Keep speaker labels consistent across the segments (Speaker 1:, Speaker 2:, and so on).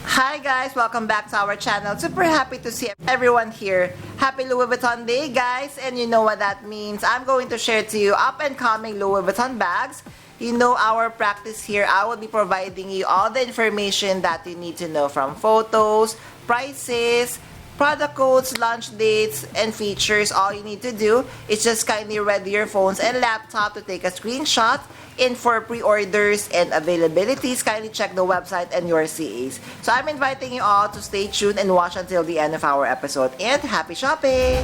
Speaker 1: Hi guys, welcome back to our channel. Super happy to see everyone here. Happy Louis Vuitton Day guys, and you know what that means. I'm going to share to you up and coming Louis Vuitton bags. You know our practice here. I will be providing you all the information that you need to know, from photos, prices, product codes, launch dates, and features. All you need to do is just kindly ready your phones and laptop to take a screenshot. In for pre-orders and availabilities, kindly check the website and your CAs. So I'm inviting you all to stay tuned and watch until the end of our episode. And happy shopping!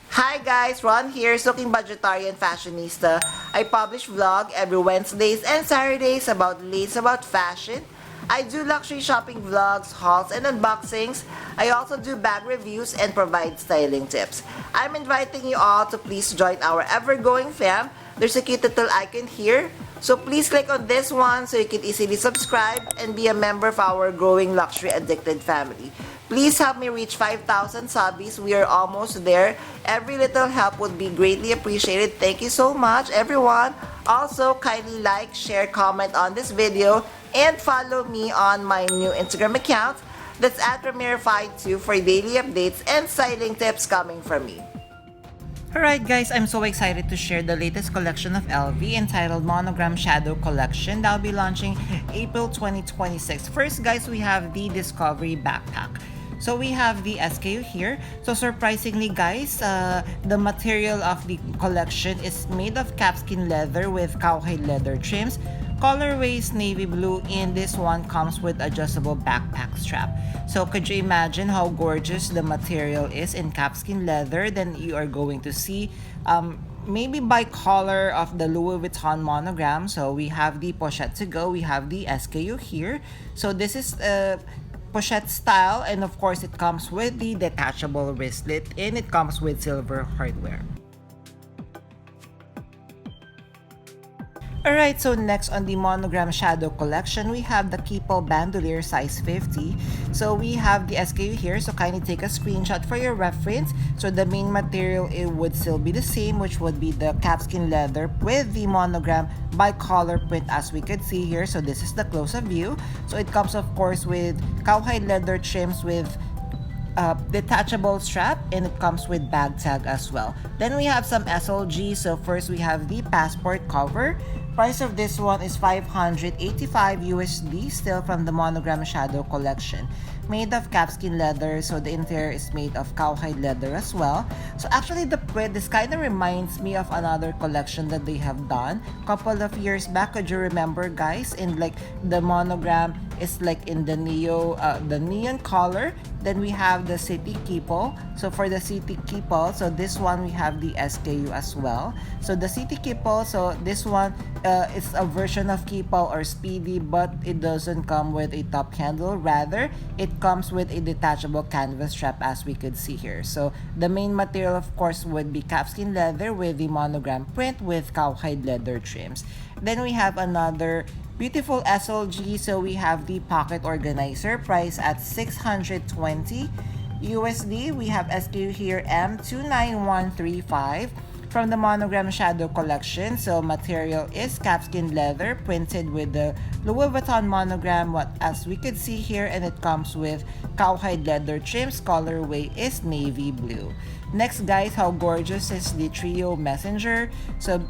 Speaker 1: Hi guys, Ron here, Soaking Budgetarian Fashionista. I publish vlog every Wednesdays and Saturdays about lace, about fashion. I do luxury shopping vlogs, hauls, and unboxings. I also do bag reviews and provide styling tips. I'm inviting you all to please join our ever-growing fam. There's a cute little icon here. So please click on this one so you can easily subscribe and be a member of our growing luxury addicted family. Please help me reach 5,000 subbies. We are almost there. Every little help would be greatly appreciated. Thank you so much, everyone. Also, kindly like, share, comment on this video, and follow me on my new Instagram account. That's at Ramir52 for daily updates and styling tips coming from me. Alright guys, I'm so excited to share the latest collection of LV entitled Monogram Shadow Collection that will be launching April 2026. First guys, we have the Discovery Backpack. So we have the SKU here. So surprisingly guys, the material of the collection is made of calfskin leather with cowhide leather trims. Colorway is navy blue, and this one comes with adjustable backpack strap. So could you imagine how gorgeous the material is in calfskin leather? Then you are going to see maybe by color of the Louis Vuitton monogram. So we have the pochette to go. We have the SKU here. So this is pochette style, and of course it comes with the detachable wristlet, and it comes with silver hardware. Alright, so next on the Monogram Shadow Collection, we have the Keeple Bandolier size 50. So we have the SKU here, so kindly take a screenshot for your reference. So the main material, it would still be the same, which would be the calfskin leather with the monogram bi-color print as we could see here. So this is the close-up view. So it comes of course with cowhide leather trims with detachable strap, and it comes with bag tag as well. Then we have some SLG. So first we have the passport cover. Price of this one is $585 USD, still from the Monogram Shadow Collection. Made of calfskin leather, so the interior is made of cowhide leather as well. So actually the print, this kind of reminds me of another collection that they have done a couple of years back. Could you remember guys? In like the monogram is like in the neon color. Then we have the City Keeple. So for the City Keeple, so this one we have the SKU as well. So the City Keeple, so this one is a version of Keeple or Speedy, but it doesn't come with a top handle. Rather, it comes with a detachable canvas strap as we could see here. So the main material of course would be calfskin leather with the monogram print with cowhide leather trims. Then we have another beautiful SLG. So we have the pocket organizer, price at $620 USD. We have SKU here M29135 from the Monogram Shadow Collection. So material is calfskin leather printed with the Louis Vuitton monogram, what as we could see here, and it comes with cowhide leather trims. Colorway is navy blue. Next guys, how gorgeous is the Trio Messenger. So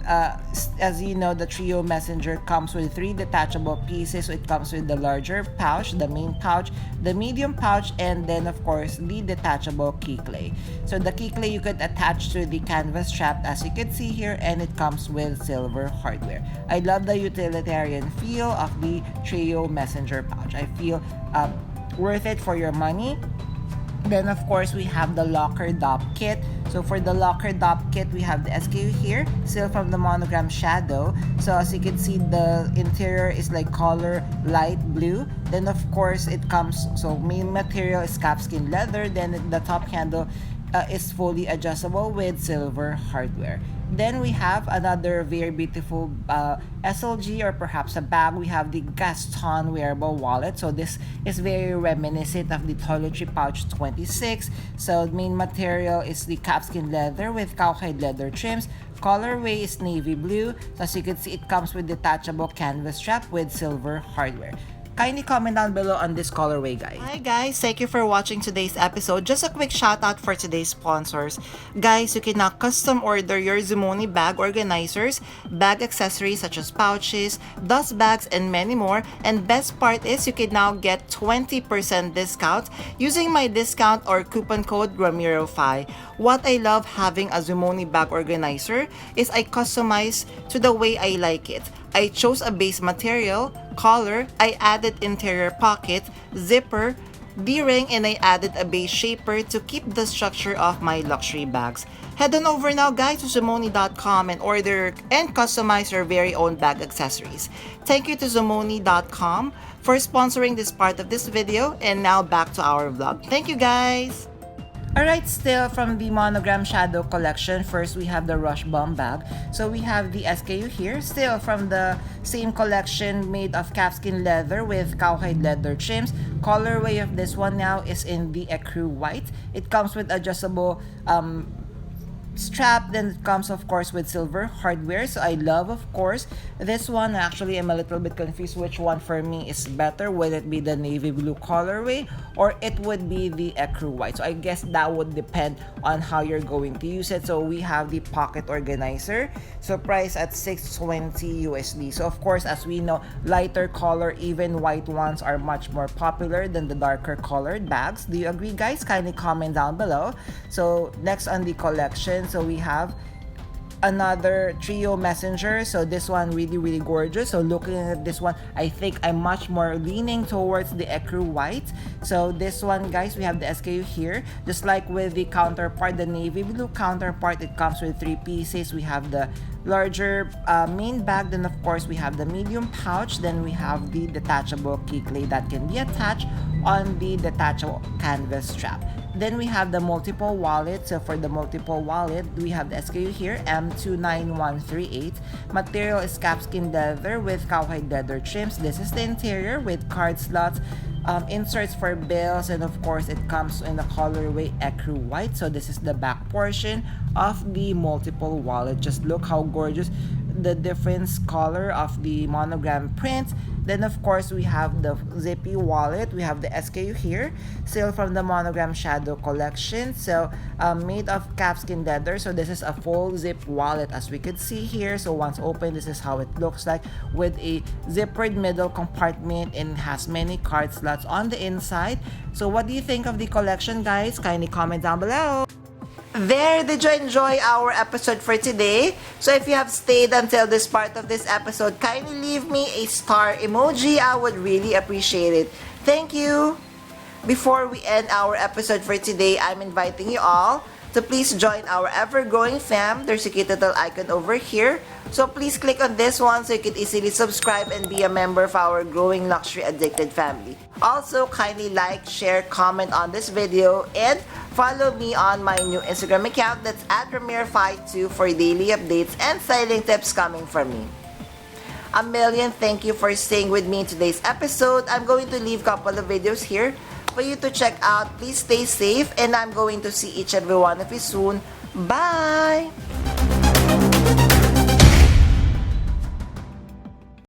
Speaker 1: as you know, the Trio Messenger comes with 3 detachable pieces. So it comes with the larger pouch, the main pouch, the medium pouch, and then of course the detachable keyclay. So the keyclay you could attach to the canvas strap as you can see here, and it comes with silver hardware. I love the utilitarian feel of the Trio Messenger pouch. I feel worth it for your money. Then of course we have the locker dop kit. So for the locker dop kit, we have the SKU here, still from the Monogram Shadow. So as you can see, the interior is like color light blue. Then of course it comes, so main material is calfskin leather. Then the top handle is fully adjustable with silver hardware. Then we have another very beautiful SLG or perhaps a bag. We have the Gaston wearable wallet. So this is very reminiscent of the toiletry pouch 26. So main material is the calfskin leather with cowhide leather trims. Colorway is navy blue. So as you can see, it comes with detachable canvas strap with silver hardware. Kindly comment down below on this colorway, guys. Hi guys, thank you for watching today's episode. Just a quick shout out for today's sponsors. Guys, you can now custom order your Zumoni bag organizers, bag accessories such as pouches, dust bags, and many more. And best part is you can now get 20% discount using my discount or coupon code Ramiro5. What I love having a Zumoni bag organizer is I customize to the way I like it. I chose a base material, collar, I added interior pocket, zipper, D-ring, and I added a base shaper to keep the structure of my luxury bags. Head on over now guys to Zumoni.com and order and customize your very own bag accessories. Thank you to Zumoni.com for sponsoring this part of this video, and now back to our vlog. Thank you guys! Alright, still from the Monogram Shadow Collection, first we have the Rush Bomb bag. So we have the SKU here, still from the same collection, made of calfskin leather with cowhide leather trims. Colorway of this one now is in the ecru white. It comes with adjustable strap, then it comes of course with silver hardware. So I love of course this one. Actually, I'm a little bit confused which one for me is better. Would it be the navy blue colorway or it would be the ecru white? So I guess that would depend on how you're going to use it. So we have the pocket organizer, so price at $620 USD. So of course, as we know, lighter color, even white ones, are much more popular than the darker colored bags. Do you agree guys? Kindly comment down below. So next on the collection, so we have another trio messenger. So this one really gorgeous. So looking at this one, I think I'm much more leaning towards the ecru white. So this one guys, we have the SKU here, just like with the counterpart, the navy blue counterpart. It comes with 3 pieces. We have the larger main bag, then of course we have the medium pouch, then we have the detachable keyclay that can be attached on the detachable canvas strap. Then we have the multiple wallet. So for the multiple wallet, we have the SKU here, M29138. Material is calfskin leather with cowhide leather trims. This is the interior with card slots, inserts for bills, and of course it comes in the colorway ecru white. So this is the back portion of the multiple wallet. Just look how gorgeous the different color of the monogram print. Then of course we have the zippy wallet. We have the SKU here, still from the Monogram Shadow Collection. So made of calfskin leather. So this is a full zip wallet as we could see here. So once open, this is how it looks like, with a zippered middle compartment, and has many card slots on the inside. So what do you think of the collection guys? Kindly comment down below. There, did you enjoy our episode for today? So if you have stayed until this part of this episode, kindly leave me a star emoji. I would really appreciate it. Thank you. Before we end our episode for today, I'm inviting you all to please join our ever-growing fam. There's a cute little icon over here. So please click on this one so you can easily subscribe and be a member of our growing luxury addicted family. Also, kindly like, share, comment on this video, and follow me on my new Instagram account, that's at Ramiro52, for daily updates and styling tips coming from me. A million thank you for staying with me in today's episode. I'm going to leave a couple of videos here for you to check out. Please stay safe, and I'm going to see each and every one of you soon. Bye!